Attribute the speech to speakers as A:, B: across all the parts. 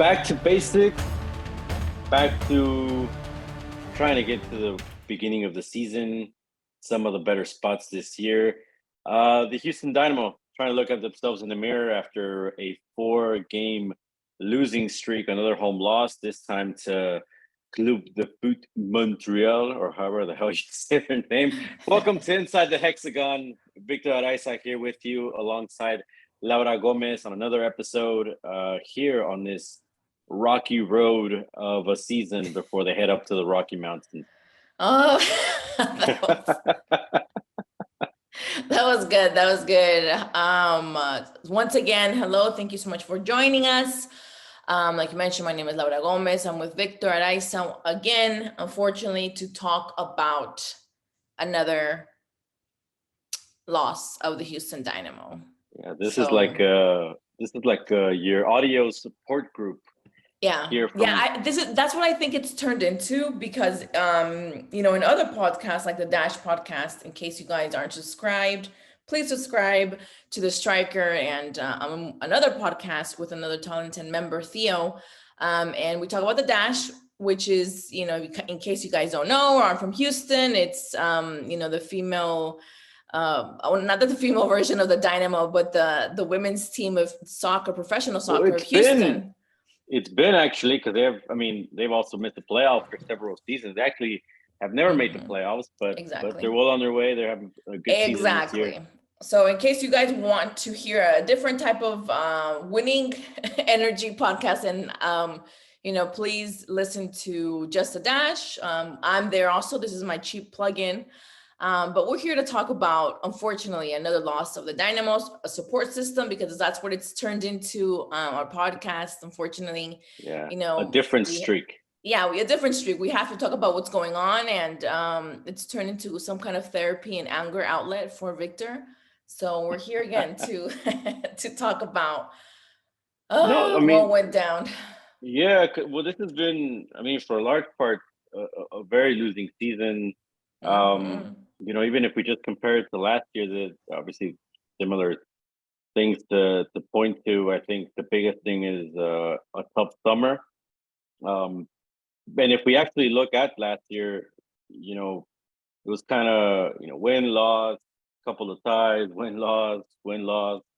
A: back to basics, back to trying to get to the beginning of the season, some of the better spots this year. The Houston Dynamo trying to look at themselves in the mirror after a 4-game losing streak, another home loss, this time to Club de Foot Montreal, or however the hell you say their name. Welcome to Inside the Hexagon. Victor Araiza here with you alongside Laura Gomez on another episode here on this rocky road of a season before they head up to the Rocky Mountains.
B: Oh, that was good. That was good. Once again, hello. Thank you so much for joining us. Like you mentioned, my name is Laura Gomez. I'm with Victor Araiza again, unfortunately, to talk about another loss of the Houston Dynamo.
A: Yeah, this is like your audio support group.
B: That's what I think it's turned into, because in other podcasts like the Dash podcast, in case you guys aren't subscribed, please subscribe to the Striker and another podcast with another talented member, Theo, and we talk about the Dash, which is, in case you guys don't know or aren't from Houston, it's the female not the female version of the Dynamo, but the women's team of soccer, professional soccer of Houston.
A: It's been actually, because they've also missed the playoffs for several seasons. They actually have never made the playoffs, but they're well on their way. They're having a good season this year.
B: So in case you guys want to hear a different type of winning energy podcast, and please listen to Just a Dash. I'm there also. This is my cheap plug-in. But we're here to talk about, unfortunately, another loss of the Dynamos, a support system, because that's what it's turned into, our podcast, unfortunately.
A: Yeah, a different streak.
B: Yeah, a different streak. We have to talk about what's going on, and it's turned into some kind of therapy and anger outlet for Victor. So we're here again to talk about what went down.
A: Yeah, well, this has been, for a large part, a very losing season. Even if we just compare it to last year, there's obviously similar things to point to. I think the biggest thing is a tough summer. And if we actually look at last year, it was kind of, win, loss, couple of ties, win, loss,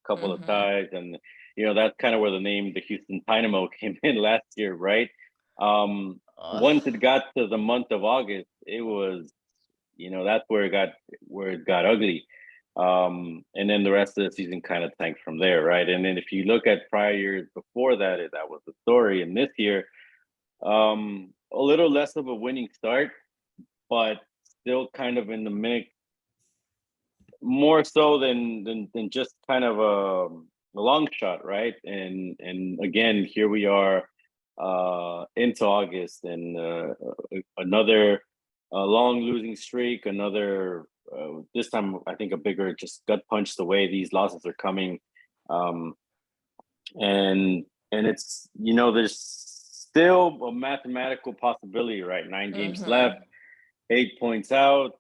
A: couple of ties. And, that's kind of where the name, the Houston Dynamo, came in last year, right? Once it got to the month of August, it was, that's where it got ugly. And then the rest of the season kind of tanked from there, right? And then if you look at prior years before that, that was the story. And this year, a little less of a winning start, but still kind of in the mix, more so than just kind of a long shot, right? And again, here we are into August, and another long losing streak, another this time I think a bigger just gut punch the way these losses are coming. And it's, there's still a mathematical possibility, right? 9 games left, 8 points out.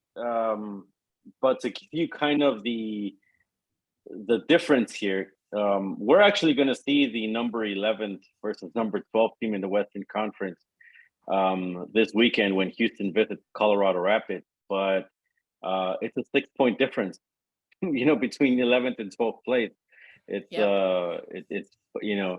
A: But to give you kind of the difference here, we're actually going to see the number 11 versus number 12 team in the Western Conference this weekend when Houston visits Colorado Rapids. But it's a 6-point difference, between 11th and 12th place. It's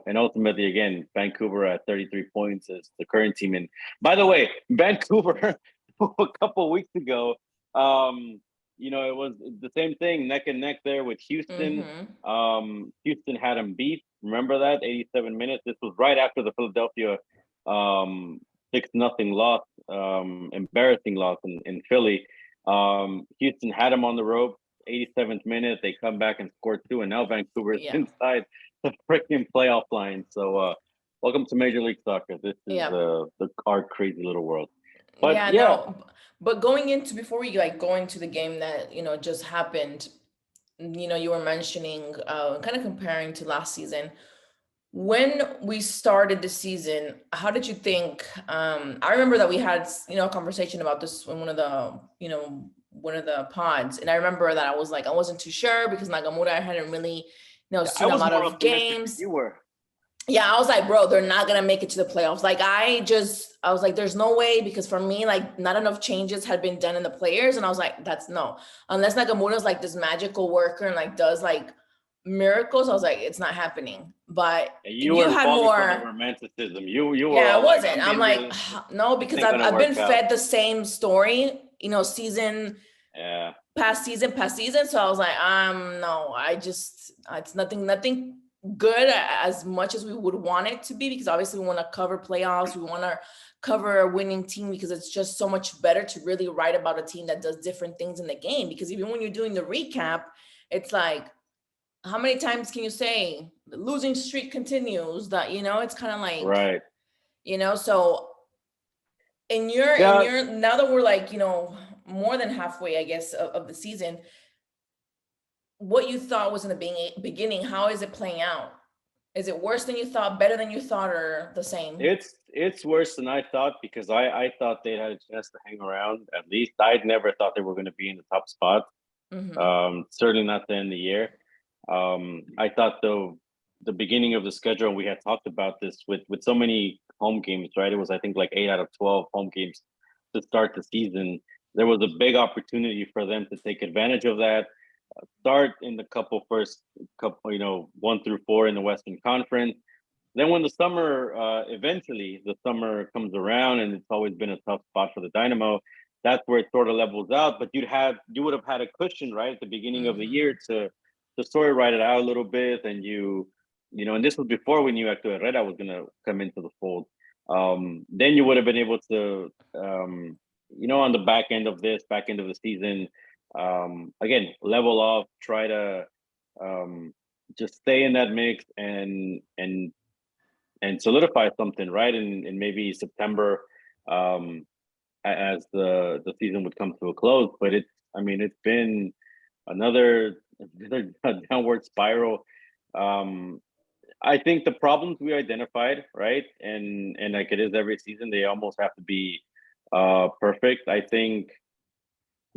A: and ultimately, again, Vancouver at 33 points is the current team. And by the way, Vancouver a couple of weeks ago, it was the same thing, neck and neck there with Houston. Houston had them beat. Remember that? 87 minutes. This was right after the Philadelphia 6-0 loss, embarrassing loss in Philly. Houston had them on the rope. 87th minute, they come back and score 2, and now Vancouver is inside the freaking playoff line. So welcome to Major League Soccer. This is our crazy little world. But
B: but before we go into the game that just happened, you were mentioning kind of comparing to last season. When we started the season, how did you think? I remember that we had a conversation about this in one of the pods, and I remember that I was like, I wasn't too sure because Nagamura hadn't really seen a lot of games.
A: You were.
B: yeah, I was like, bro, they're not gonna make it to the playoffs. Like, I was like, there's no way, because for me, like, not enough changes had been done in the players, and I was like, that's no, unless Nakamura's like this magical worker and like does like miracles. I was like, it's not happening. But
A: You
B: you
A: were
B: had
A: falling for the
B: more.
A: romanticism. You were
B: Yeah, it
A: all like,
B: wasn't.
A: I'm
B: I'm
A: being
B: like,
A: realistic.
B: no,
A: This
B: because
A: ain't gonna
B: I've been
A: work out.
B: fed the same story, season
A: Yeah.
B: past season. So I was like, no, it's nothing good as much as we would want it to be, because obviously we want to cover playoffs. We want to cover a winning team, because it's just so much better to really write about a team that does different things in the game. Because even when you're doing the recap, it's like, how many times can you say the losing streak continues? That, it's kind of like,
A: Right.
B: so
A: Yeah.
B: now that we're like, more than halfway, I guess, of the season, what you thought was in the beginning, how is it playing out? Is it worse than you thought, better than you thought, or the same?
A: It's worse than I thought, because I thought they had a chance to hang around at least. I'd never thought they were going to be in the top spot.
B: Mm-hmm.
A: Certainly not the end of the year. I thought though the beginning of the schedule, and we had talked about this with so many home games, right? It was, I think, like 8 out of 12 home games to start the season. There was a big opportunity for them to take advantage of that. Start in the first couple, 1 through 4 in the Western Conference. Then when eventually the summer comes around, and it's always been a tough spot for the Dynamo, that's where it sort of levels out. But you would have had a cushion, right, at the beginning of the
B: Mm-hmm.
A: year to sort of ride it out a little bit, and and this was before we knew Hector Herrera was going to come into the fold. Then you would have been able to, on the back end of the season, again, level off, try to just stay in that mix and solidify something, right? In maybe September, as the season would come to a close. But it's been another downward spiral. Um, I think the problems we identified, right, and like it is every season, they almost have to be perfect. I think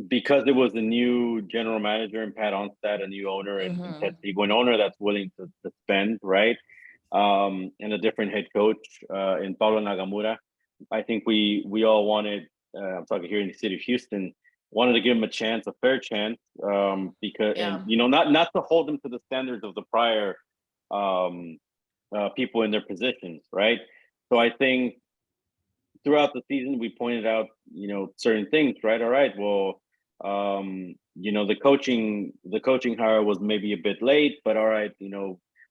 A: because it was a new general manager and Pat Onstad, a new owner, and Ted
B: Mm-hmm.
A: Sigo, an owner that's willing to spend, right? And a different head coach in Paulo Nagamura. I think we all wanted, I'm talking here in the city of Houston, wanted to give him a fair chance, because, and
B: Yeah.
A: not to hold them to the standards of the prior um, people in their positions, right? So I think throughout the season we pointed out, certain things, right? All right, well, the coaching hire was maybe a bit late, but all right,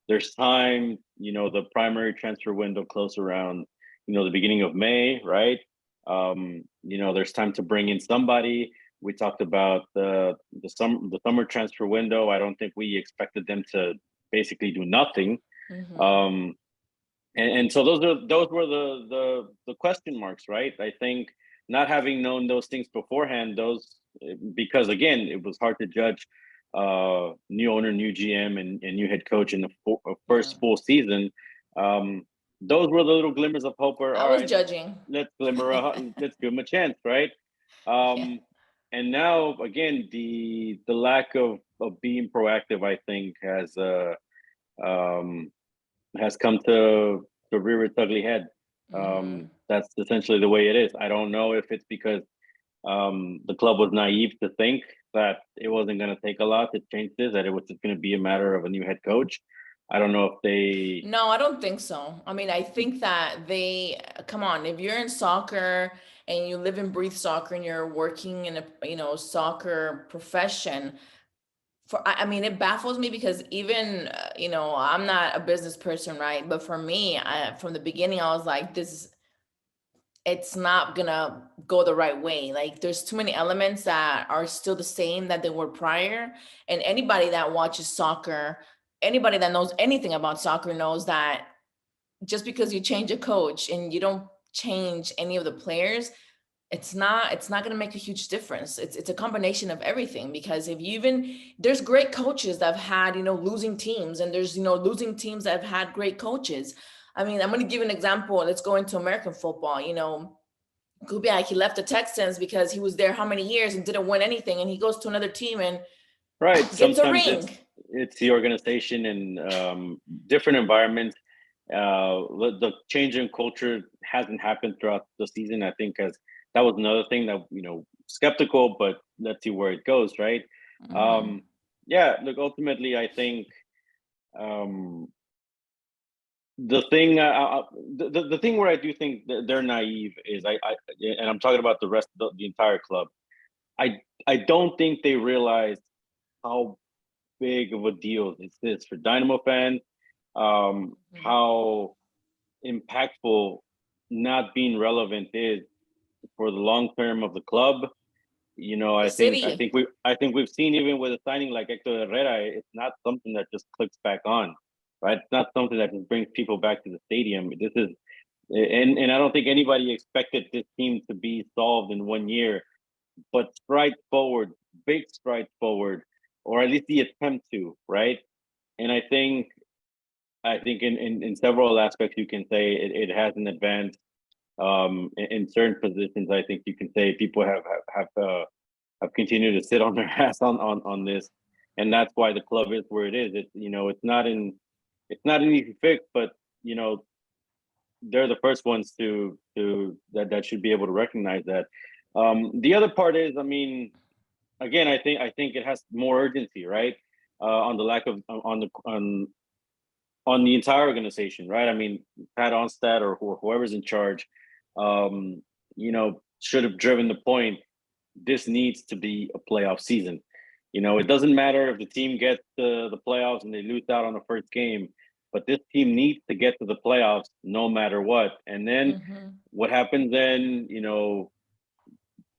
A: there's time. The primary transfer window closed around, the beginning of May, right? There's time to bring in somebody. We talked about the summer transfer window. I don't think we expected them to basically do nothing.
B: Mm-hmm.
A: Um, and so those were the question marks, right? I think not having known those things beforehand, because again, it was hard to judge new owner, new GM, and new head coach in the
B: Yeah.
A: first full season. um those were the little glimmers of hope where,
B: I
A: all
B: was
A: right,
B: judging.
A: let's give them a chance, right?
B: Yeah.
A: And now again, the lack of being proactive, I think, um has come to rear its ugly head.
B: Mm-hmm.
A: That's essentially the way it is. I don't know if it's because the club was naive to think that it wasn't going to take a lot to change this, that it was just going to be a matter of a new head coach. I don't know if they.
B: No, I don't think so. I mean, I think that come on, if you're in soccer and you live and breathe soccer and you're working in a, soccer profession, I mean, it baffles me, because even, I'm not a business person, right? But for me, from the beginning, I was like, it's not gonna go the right way. Like, there's too many elements that are still the same that they were prior. And anybody that watches soccer, anybody that knows anything about soccer knows that just because you change a coach and you don't change any of the players, it's not going to make a huge difference. It's a combination of everything, because if you even there's great coaches that have had, losing teams, and there's, losing teams that have had great coaches. I mean, I'm going to give an example. Let's go into American football. Kubiak, he left the Texans because he was there how many years and didn't win anything, and he goes to another team and
A: Right.
B: gets a
A: Sometimes
B: ring.
A: it's the organization and different environments. The change in culture hasn't happened throughout the season. I think as that was another thing that skeptical, but let's see where it goes, right? Yeah, look, ultimately, I think the thing the thing where I do think that they're naive is and I'm talking about the rest of the entire club. I don't think they realize how big of a deal this is for Dynamo fans. How impactful not being relevant is for the long term of the club.
B: The city.
A: I think we've seen even with a signing like Hector Herrera, it's not something that just clicks back on, right? It's not something that just brings people back to the stadium. This is, and I don't think anybody expected this team to be solved in 1 year, but strides forward, big strides forward, or at least the attempt to, right? And I think in several aspects you can say it hasn't advanced. In certain positions, I think you can say people have continued to sit on their ass on this, and that's why the club is where it is. It's not an easy fix, but they're the first ones to that should be able to recognize that. The other part is, I mean, again, I think it has more urgency, right? On the lack of on the entire organization, right? I mean, Pat Onstad or whoever's in charge, should have driven the point. This needs to be a playoff season. It doesn't matter if the team gets the playoffs and they lose out on the first game, but this team needs to get to the playoffs no matter what. And then what happens then,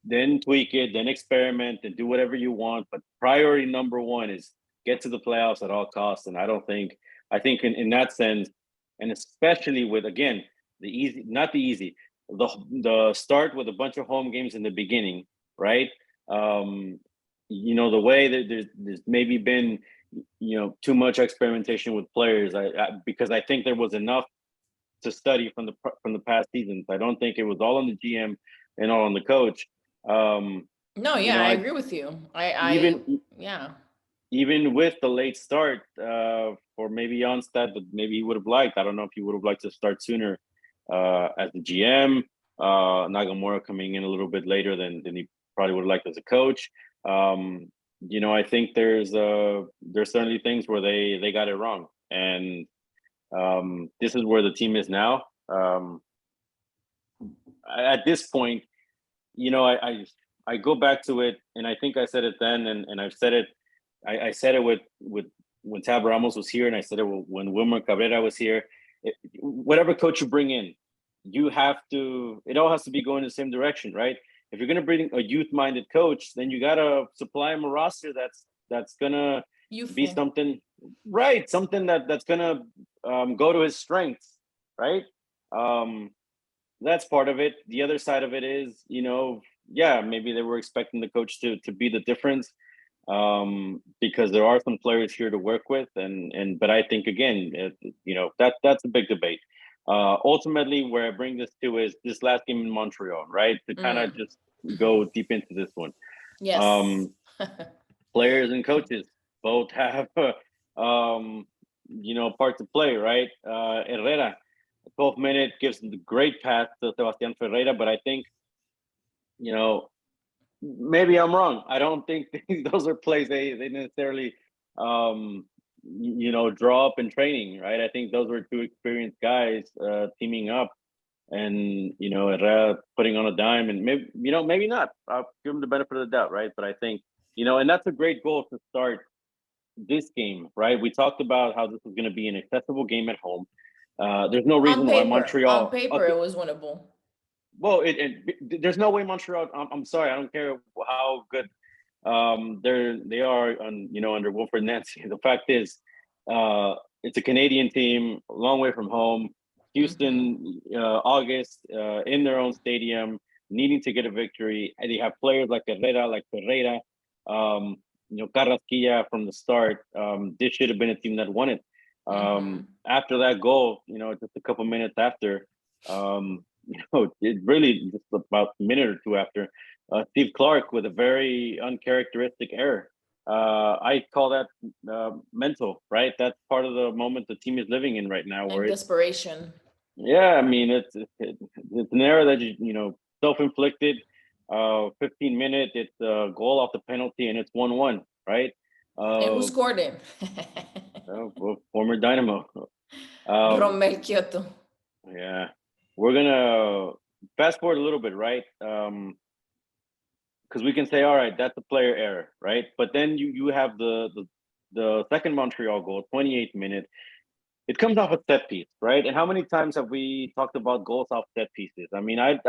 A: then tweak it, then experiment and do whatever you want. But priority number one is get to the playoffs at all costs. And I think in that sense, and especially with, again, the start with a bunch of home games in the beginning, right? The way that there's maybe been, too much experimentation with players. Because I think there was enough to study from the past seasons. I don't think it was all on the GM and all on the coach.
B: No, yeah, I agree with you. Yeah.
A: Even with the late start for maybe Onstad, but maybe he would have liked. I don't know if he would have liked to start sooner as the GM. Nagamura coming in a little bit later than he probably would have liked as a coach. I think there's certainly things where they got it wrong, and this is where the team is now. At this point, I go back to it, and I think I said it then, and I've said it. I said it with when Tab Ramos was here, and I said it when Wilmer Cabrera was here. Whatever coach you bring in, it all has to be going in the same direction, right? If you're going to bring a youth-minded coach, then you got to supply him a roster that's going to be something, right? Something that's going to go to his strengths, right? That's part of it. The other side of it is, maybe they were expecting the coach to be the difference, because there are some players here to work with, but I think again, that's a big debate. Ultimately, where I bring this to is this last game in Montreal, right? To kind of just go deep into this one.
B: Yes.
A: Players and coaches both have, part to play, right? Herrera, 12th minute gives the great pass to Sebastián Ferreira, but I think, maybe I'm wrong. I don't think those are plays they necessarily draw up in training, right? I think those were two experienced guys teaming up, and Herrera putting on a dime, and maybe not. I'll give him the benefit of the doubt, right? But I think and that's a great goal to start this game, right? We talked about how this was going to be an accessible game at home. There's no reason why Montreal
B: on paper it was winnable.
A: Well, there's no way Montreal. I'm sorry, I don't care how good they are under Wilfred Nancy. The fact is, it's a Canadian team, a long way from home. Houston, August, in their own stadium, needing to get a victory. And they have players like Herrera, like Ferreira, Carrasquilla from the start. This should have been a team that won it. After that goal, just a couple minutes after, it really just about a minute or two after, Steve Clark with a very uncharacteristic error. I call that mental, right? That's part of the moment the team is living in right now, where
B: And desperation.
A: yeah, I mean, it's an error that self-inflicted. 15 minute, it's a goal off the penalty, and it's 1-1, right?
B: And who scored it?
A: Former Dynamo. Um,
B: Rommel Kyoto.
A: yeah, we're gonna fast forward a little bit, right? Because we can say, all right, that's a player error, right? But then you have the second Montreal goal, 28th minute. It comes off a set piece, right? And how many times have we talked about goals off set pieces? I mean, and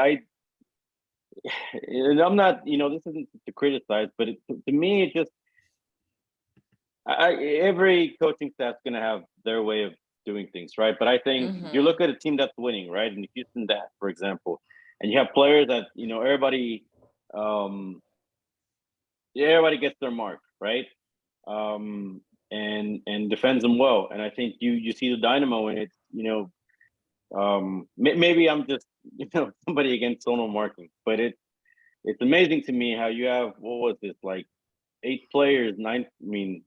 A: I'm not, this isn't to criticize, but to me, it just, every coaching staff's going to have their way of doing things, right? But I think you look at a team that's winning, right? In the Houston Dynamo, for example, and you have players that, everybody gets their mark, right? And defends them well. And I think you see the Dynamo, and it's, maybe I'm just somebody against zonal marking, but it's amazing to me how you have, what was this, like 8 players, 9, I mean,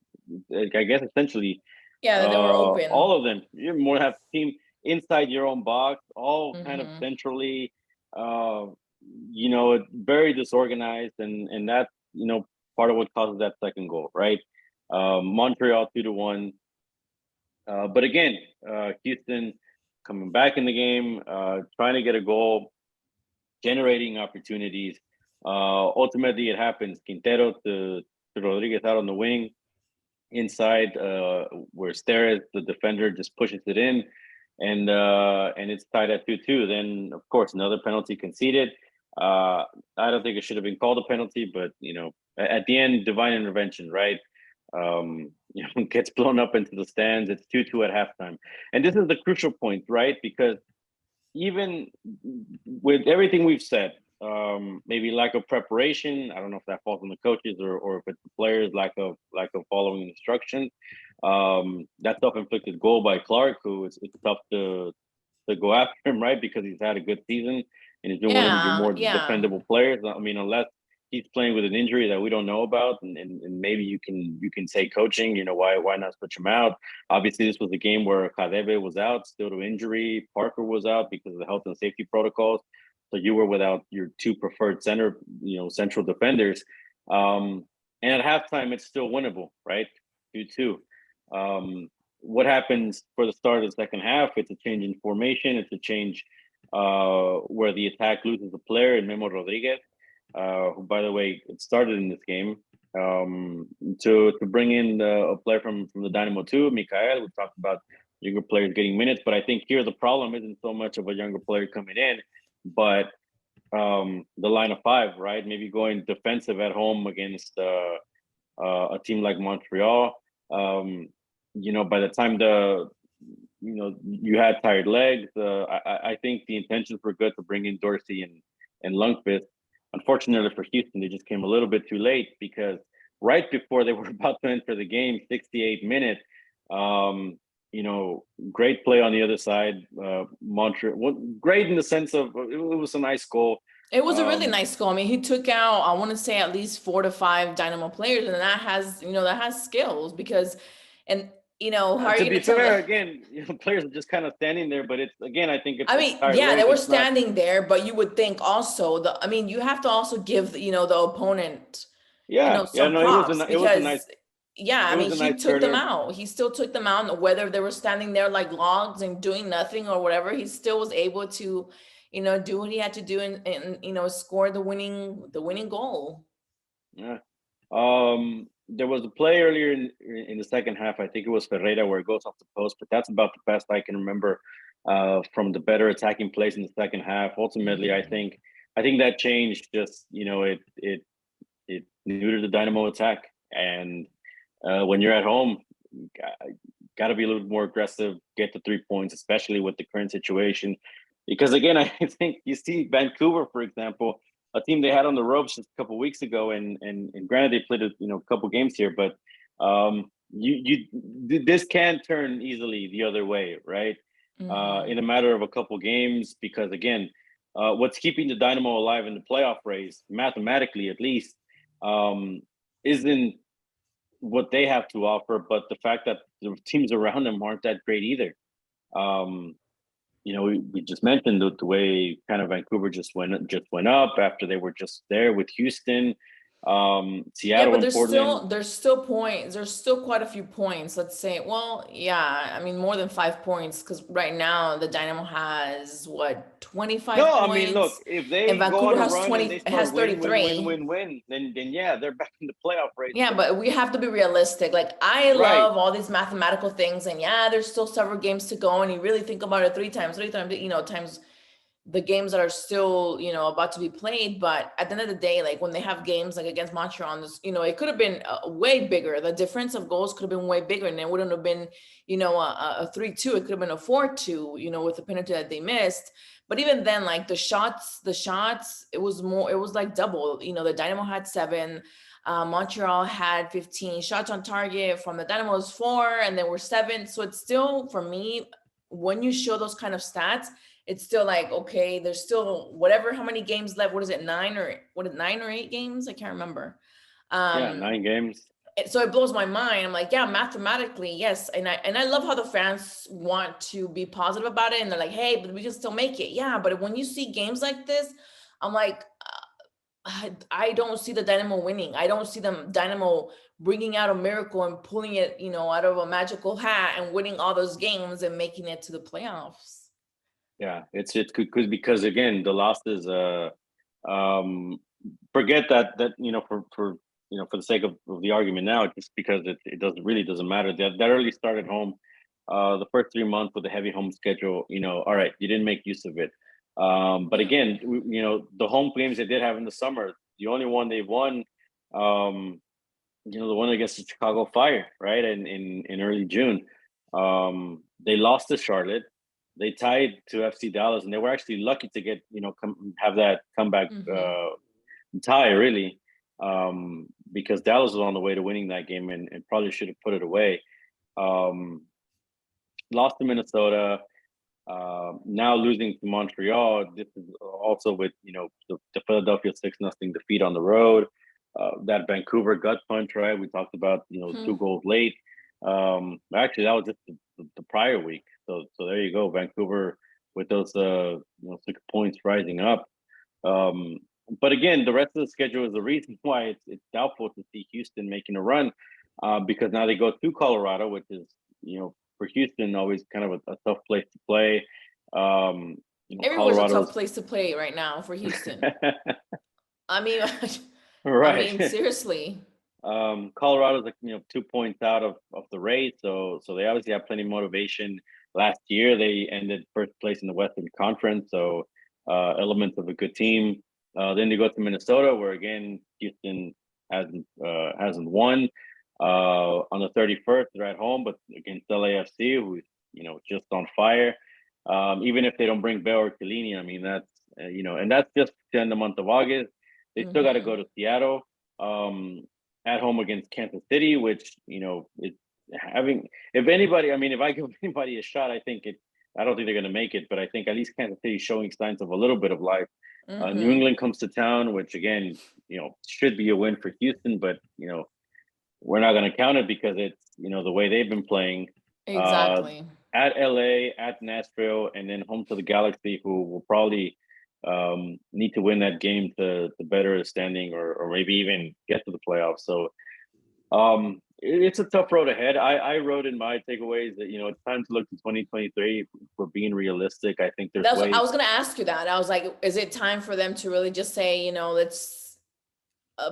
A: I guess essentially
B: Yeah, they were open.
A: all of them. You more have team inside your own box, all kind of centrally, very disorganized, and that's part of what causes that second goal, right? Montreal 2-1. But again, Houston coming back in the game, trying to get a goal, generating opportunities. Ultimately, it happens. Quintero to Rodriguez out on the wing, inside, where Steres, the defender, just pushes it in, and it's tied at 2-2. Then, of course, another penalty conceded. I don't think it should have been called a penalty, but at the end, divine intervention, right? Gets blown up into the stands. It's 2-2 at halftime, and this is the crucial point, right? Because even with everything we've said, maybe lack of preparation. I don't know if that falls on the coaches or if it's the players' lack of following instructions. That self-inflicted goal by Clark, who it's tough to go after him, right? Because he's had a good season and he's been one of your more dependable players. I mean, unless he's playing with an injury that we don't know about, and maybe you can say coaching, why not switch him out? Obviously, this was a game where Kadebe was out still to injury. Parker was out because of the health and safety protocols. So you were without your 2 preferred central defenders. And at halftime, it's still winnable, right? 2-2. What happens for the start of the second half? It's a change in formation. It's a change where the attack loses a player in Memo Rodriguez, who, by the way, it started in this game, to bring in a player from the Dynamo 2, Mikael. We talked about younger players getting minutes, but I think here the problem isn't so much of a younger player coming in, but the line of 5, right? Maybe going defensive at home against a team like Montreal. By the time you had tired legs, I think the intentions were good to bring in Dorsey and Lundqvist. Unfortunately for Houston, they just came a little bit too late, because right before they were about to enter the game, 68 minutes, great play on the other side. Montreal, great in the sense of it was a nice goal.
B: It was a really nice goal. I mean, he took out, I want to say, at least 4 to 5 Dynamo players, and that has skills, because, and how are you
A: to be fair, again, players are just kind of standing there, but it's, again, I think it's,
B: they were standing there, but you would think also you have to also give the opponent some props,
A: it was a nice.
B: He took them out. He still took them out, whether they were standing there like logs and doing nothing or whatever. He still was able to, do what he had to do and score the winning goal.
A: Yeah. There was a play earlier in the second half. I think it was Ferreira where it goes off the post, but that's about the best I can remember from the better attacking plays in the second half. Ultimately, I think that changed. Just it neutered the Dynamo attack, and when you're at home, got to be a little bit more aggressive, get the 3 points, especially with the current situation. Because again, I think you see Vancouver, for example, a team they had on the ropes just a couple of weeks ago, and granted they played a couple games here, but this can turn easily the other way, right? In a matter of a couple games, because again, what's keeping the Dynamo alive in the playoff race, mathematically at least, isn't what they have to offer, but the fact that the teams around them aren't that great either. We just mentioned the way kind of Vancouver just went up after they were just there with Houston,
B: Yeah,
A: Seattle
B: but
A: and Portland.
B: there's still points. There's still quite a few points. Let's say, well, yeah, I mean more than 5 points because right now the Dynamo has what 25
A: No, I mean, look,
B: points,
A: if
B: and
A: they go
B: Vancouver
A: on a
B: has
A: run and they
B: has
A: start win,
B: 33.
A: then yeah, they're back in the playoff race.
B: Yeah, but we have to be realistic. Like I
A: Right.
B: love all these mathematical things, and yeah, there's still several games to go, and you really think about it three times, times the games that are still, about to be played. But at the end of the day, like when they have games like against Montreal, it could have been way bigger. The difference of goals could have been way bigger, and it wouldn't have been, a 3-2. It could have been a 4-2, with the penalty that they missed. But even then, like the shots, it was more, it was like double. The Dynamo had 7. Montreal had 15 shots on target. From the Dynamo's 4, and there were 7. So it's still, for me, when you show those kind of stats, it's still like, okay, there's still whatever, how many games left? What is it, 9 or 8 games? I can't remember.
A: Yeah, 9 games.
B: So it blows my mind. I'm like, yeah, mathematically, yes. And I love how the fans want to be positive about it. And they're like, hey, but we can still make it. Yeah, but when you see games like this, I'm like, I don't see the Dynamo winning. I don't see them Dynamo bringing out a miracle and pulling it, out of a magical hat and winning all those games and making it to the playoffs.
A: Yeah, it's because again, the losses. Forget that for the sake of the argument now, just because it doesn't matter. That early start at home, the first 3 months with a heavy home schedule. All right, you didn't make use of it. But again, the home games they did have in the summer, the only one they've won, the one against the Chicago Fire, right? In early June, they lost to Charlotte. They tied to FC Dallas, and they were actually lucky to get have that comeback tie, really, because Dallas was on the way to winning that game and probably should have put it away. Lost to Minnesota. Now losing to Montreal. This is also with the Philadelphia 6-0 defeat on the road. That Vancouver gut punch, right? We talked about 2 goals late. Actually, that was just the prior week. So there you go, Vancouver with those 6 points rising up. But again, the rest of the schedule is the reason why it's doubtful to see Houston making a run, because now they go to Colorado, which is for Houston always kind of a tough place to play.
B: Everywhere's a tough place to play right now for Houston. I mean,
A: right.
B: I mean, seriously.
A: Colorado's 2 points out of the race, so they obviously have plenty of motivation. Last year they ended first place in the Western Conference, so elements of a good team. Then they go to Minnesota, where again Houston hasn't won. On the 31st, they're at home, but against LAFC, who's just on fire. Even if they don't bring Bell or Chiellini, I mean that's and that's just in the month of August. They still got to go to Seattle. At home against Kansas City, which it's having. If anybody, I mean, if I give anybody a shot, I don't think they're going to make it, but I think at least Kansas City is showing signs of a little bit of life. New England comes to town, which again, should be a win for Houston, but we're not going to count it because it's the way they've been playing.
B: Exactly.
A: At LA, at Nashville, and then home to the Galaxy, who will probably need to win that game to better a standing or maybe even get to the playoffs. So it's a tough road ahead. I wrote in my takeaways that it's time to look to 2023 if we're being realistic. I think there's ways.
B: I was going to ask you that. I was like, is it time for them to really just say, let's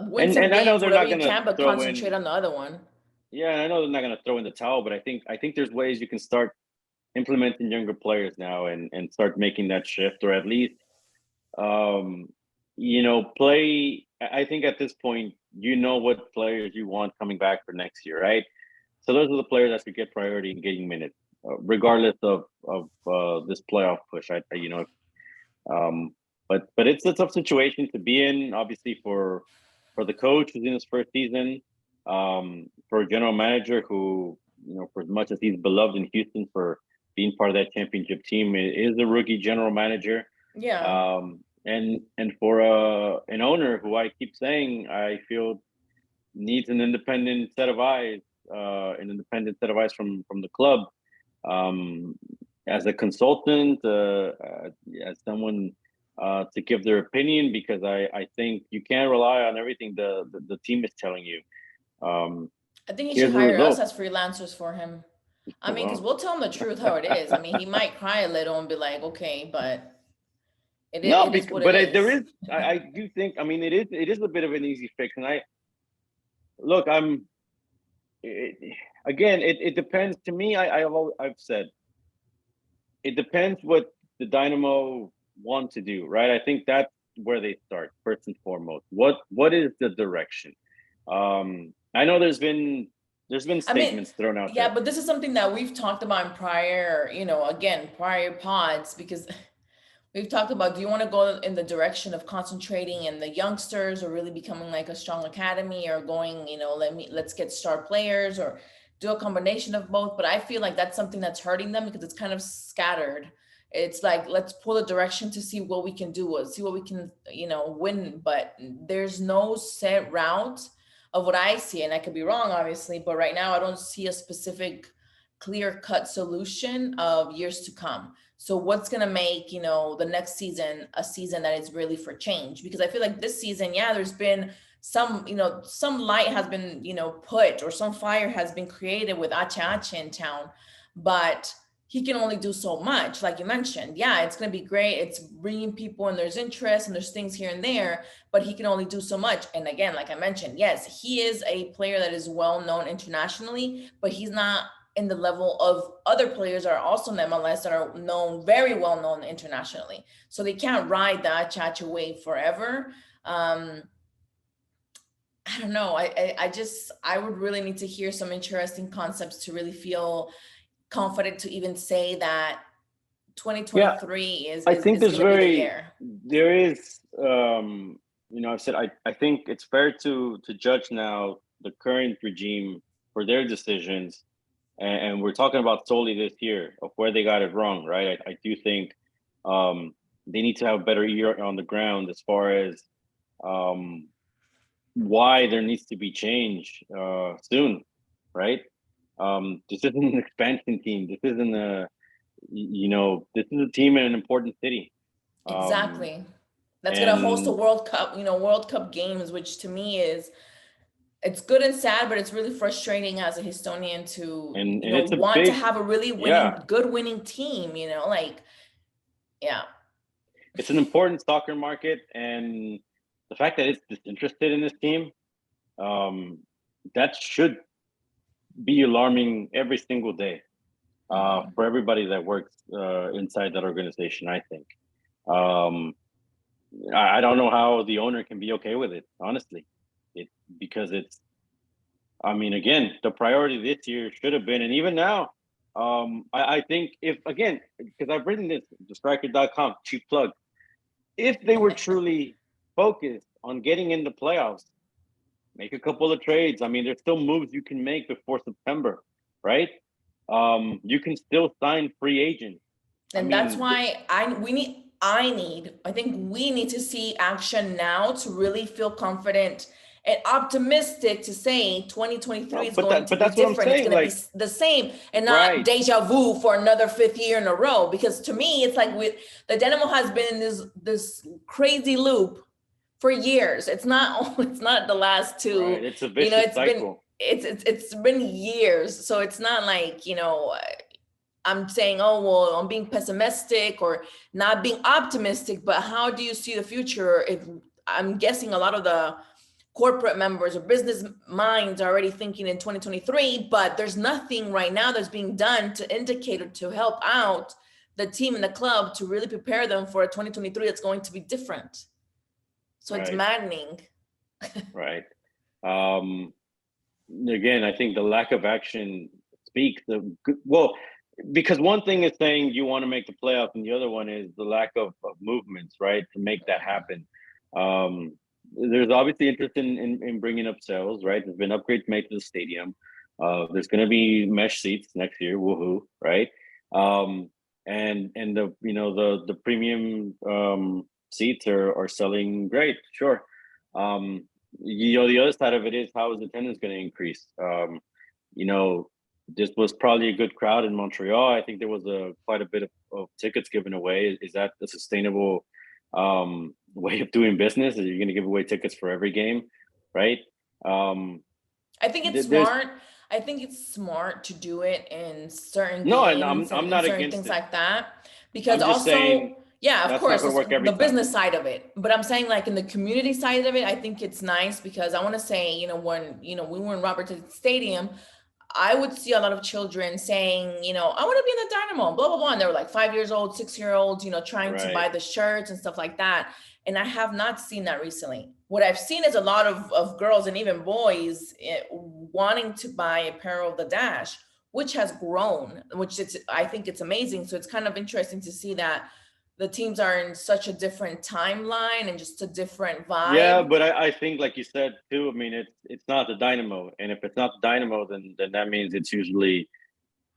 B: win some games, whatever you can, but concentrate on the other one?
A: Yeah, I know they're not going to throw in the towel, but I think there's ways you can start implementing younger players now and start making that shift, or at least play. I think at this point, what players you want coming back for next year, right? So those are the players that should get priority in getting minutes, regardless of this playoff push. But it's a tough situation to be in, obviously for the coach who's in his first season, for a general manager who, for as much as he's beloved in Houston for being part of that championship team, is a rookie general manager.
B: Yeah.
A: And for an owner who I keep saying I feel needs an independent set of eyes, from the club. As a consultant, as someone to give their opinion, because I think you can't rely on everything the team is telling you.
B: I think he
A: Here's
B: should
A: the
B: hire us
A: result.
B: as freelancers for him. I mean, because
A: Well,
B: we'll tell him the truth how it is. I mean, he might cry a little and be like, okay, but
A: no,
B: it is what it
A: but there
B: is.
A: is. I do think. I mean, it is a bit of an easy fix, and I look. It, again. It depends. To me, I've said it depends what the Dynamo want to do, right? I think that's where they start first and foremost. What is the direction? I know there's been
B: I mean,
A: statements thrown out
B: yeah,
A: there.
B: but this is something that we've talked about in prior, again, prior pods, because we've talked about, do you want to go in the direction of concentrating in the youngsters or really becoming like a strong academy, or going, let's get star players, or do a combination of both. But I feel like that's something that's hurting them because it's kind of scattered. It's like, let's pull a direction to see what we can do, see what we can, win. But there's no set route of what I see. And I could be wrong, obviously, but right now I don't see a specific clear cut solution of years to come. So what's going to make, the next season a season that is really for change? Because I feel like this season, yeah, there's been some light has been, put, or some fire has been created with Ache in town, but he can only do so much. Like you mentioned, yeah, it's going to be great. It's bringing people, and there's interest, and there's things here and there, but he can only do so much. And again, like I mentioned, yes, he is a player that is well known internationally, but he's not in the level of other players that are also in MLS that are known, very well known internationally. So they can't ride that Chacha wave forever. I don't know. I would really need to hear some interesting concepts to really feel confident to even say that
A: Yeah,
B: 2023 is
A: I
B: is,
A: think
B: is going to be the year.
A: there is I've said I think it's fair to judge now the current regime for their decisions, and we're talking about solely this year of where they got it wrong, right? I do think they need to have a better ear on the ground as far as um, why there needs to be change soon, right? This isn't an expansion team. This isn't this is a team in an important city. Um,
B: Exactly. That's going to host a
A: and
B: World Cup, World Cup games, which to me is, it's good and sad, but it's really frustrating as a Historian to,
A: and it's a
B: want to
A: big,
B: have a really
A: yeah,
B: good winning team, like, yeah.
A: it's an important soccer market, and the fact that it's disinterested in this team, um, that should be alarming every single day
B: Mhm.
A: for everybody that works inside that organization. I think. Um, I don't know how the owner can be okay with it, honestly. It because it's. I mean, again, the priority this year should have been, and even now, I think if again, because I've written this, thestriker.com, cheap plug. If they were truly focused on getting in the playoffs, make a couple of trades. I mean, there's still moves you can make before September, right? You can still sign free agents. I
B: And that's
A: mean,
B: why I think we need to see action now to really feel confident and optimistic to say 2023
A: no,
B: is going to
A: but
B: be
A: that's what I'm
B: different. It's
A: saying.
B: going to be
A: Like,
B: the same, and not
A: right,
B: deja vu for another fifth year in a row. Because to me, it's like, with the Dynamo has been in this crazy loop for years. It's not it's not the last
A: right.
B: two.
A: It's a vicious
B: It's been
A: cycle.
B: it's been years. So it's not like, I'm saying, oh, well, I'm being pessimistic or not being optimistic, but how do you see the future? If I'm guessing a lot of the corporate members or business minds are already thinking in 2023, but there's nothing right now that's being done to indicate or to help out the team and the club to really prepare them for a 2023 that's going to be different. So it's
A: Right,
B: maddening.
A: right. Um, Again, I think the lack of action speaks of well, because one thing is saying you want to make the playoffs, and the other one is the lack of movements, right, to make that happen. Um, there's obviously interest in bringing up sales, right? There's been upgrades made to the stadium. There's going to be mesh seats next year, woohoo, right? And the the premium seats are selling great, sure. the other side of it is, how is attendance going to increase? This was probably a good crowd in Montreal. I think there was quite a bit of tickets given away. Is that a sustainable way of doing business? Are you going to give away tickets for every game, right?
B: I think it's smart. I think it's smart to do it in certain games
A: I'm not
B: certain
A: against
B: things
A: it.
B: like that, because
A: I'm just saying,
B: yeah, of course, the business
A: time.
B: side of it. But I'm saying, like, in the community side of it, I think it's nice, because I want to say, when we were in Robertson Stadium, I would see a lot of children saying, I want to be in the Dynamo, blah, blah, blah. And they were like 5 years old, 6-year-olds, trying to buy the shirts and stuff like that. And I have not seen that recently. What I've seen is a lot of girls and even boys wanting to buy apparel of the Dash, which has grown, I think it's amazing. So it's kind of interesting to see that the teams are in such a different timeline and just a different vibe.
A: Yeah, but I think, like you said too, I mean, it's not the Dynamo, and if it's not the Dynamo, then that means it's usually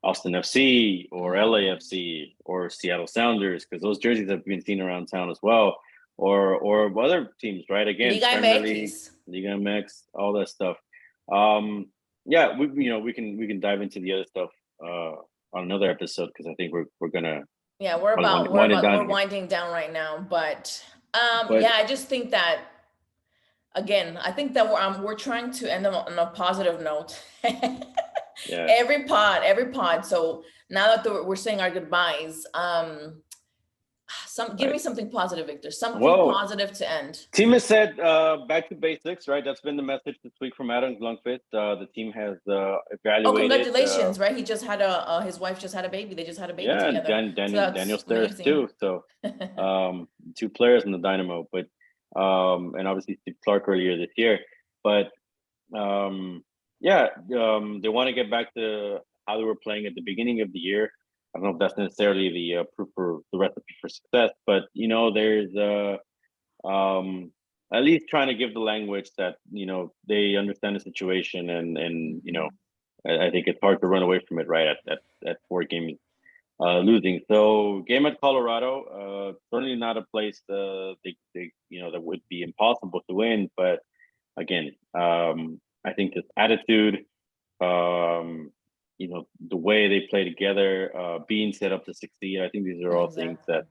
A: Austin FC or LAFC or Seattle Sounders, because those jerseys have been seen around town as well, or other teams, right? Again,
B: Liga MX,
A: Liga MX, all that stuff. Yeah, we can dive into the other stuff on another episode, because I think we're gonna.
B: Yeah, we're winding down right now, but yeah, I just think that, again, I think that we're trying to end on a positive note.
A: Yeah.
B: Every pod. So now that we're saying our goodbyes, give me something positive, Victor. Something positive to end.
A: Team has said back to basics, right? That's been the message this week from Adam Lundqvist. The team has evaluated.
B: Oh, congratulations! Right, he just had his wife just had a baby. They just had a baby together.
A: Daniel Steres too. So, 2 players in the Dynamo, but and obviously Steve Clark earlier this year. But they want to get back to how they were playing at the beginning of the year. I don't know if that's necessarily the proof for the recipe for success, but there's at least trying to give the language that they understand the situation, and I think it's hard to run away from it, right? At 4 games losing. So game at Colorado, certainly not a place that would be impossible to win, but again, I think this attitude, the way they play together, being set up to succeed. I think these are all things that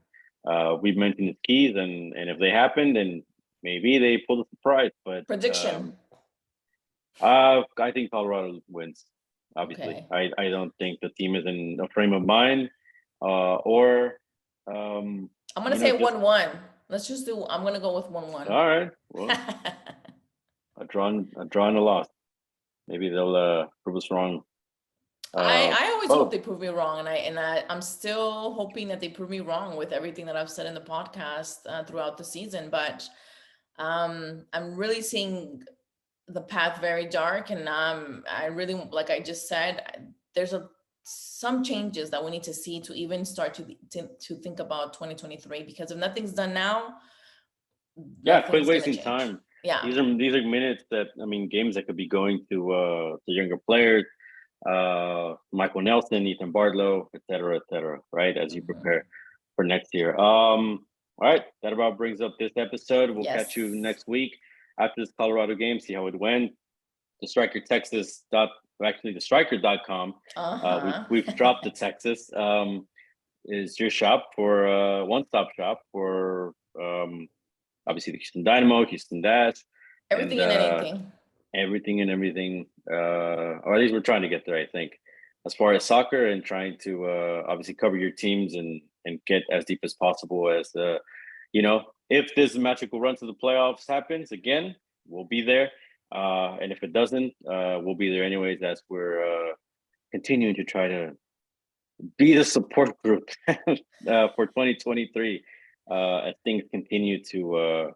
A: we've mentioned as keys, and if they happen, then maybe they pull the surprise. But
B: prediction.
A: I think Colorado wins. Obviously, okay. I don't think the team is in a frame of mind, or
B: I'm gonna say 1-1. Let's just do. I'm gonna go with 1-1.
A: All right. Well, a draw and a loss. Maybe they'll prove us wrong.
B: I always hope they prove me wrong, and I'm still hoping that they prove me wrong with everything that I've said in the podcast throughout the season. But I'm really seeing the path very dark, and I really, like I just said, there's some changes that we need to see to even start to think about 2023, because if nothing's done now,
A: quit wasting time. Yeah, these are minutes that, games that could be going to younger players. Michael Nelson, Ethan Bardlow, et cetera, right? As you prepare for next year. All right, that about brings up this episode. We'll catch you next week after this Colorado game, see how it went. The striker.com. We've dropped the Texas. Is your shop for one-stop shop for obviously the Houston Dynamo, Houston Dash.
B: Everything and anything.
A: Everything and everything, or at least we're trying to get there, I think, as far as soccer, and trying to obviously cover your teams and get as deep as possible. As if this magical run to the playoffs happens again, we'll be there, and if it doesn't, we'll be there anyways, as we're continuing to try to be the support group for 2023 as things continue to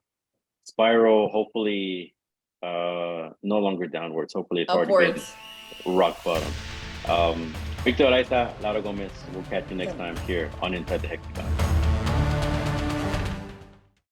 A: spiral, hopefully no longer downwards. Hopefully it's already been rock bottom. Victor Araiza, Laura Gomez, we'll catch you next time here on Inside the Hexagon.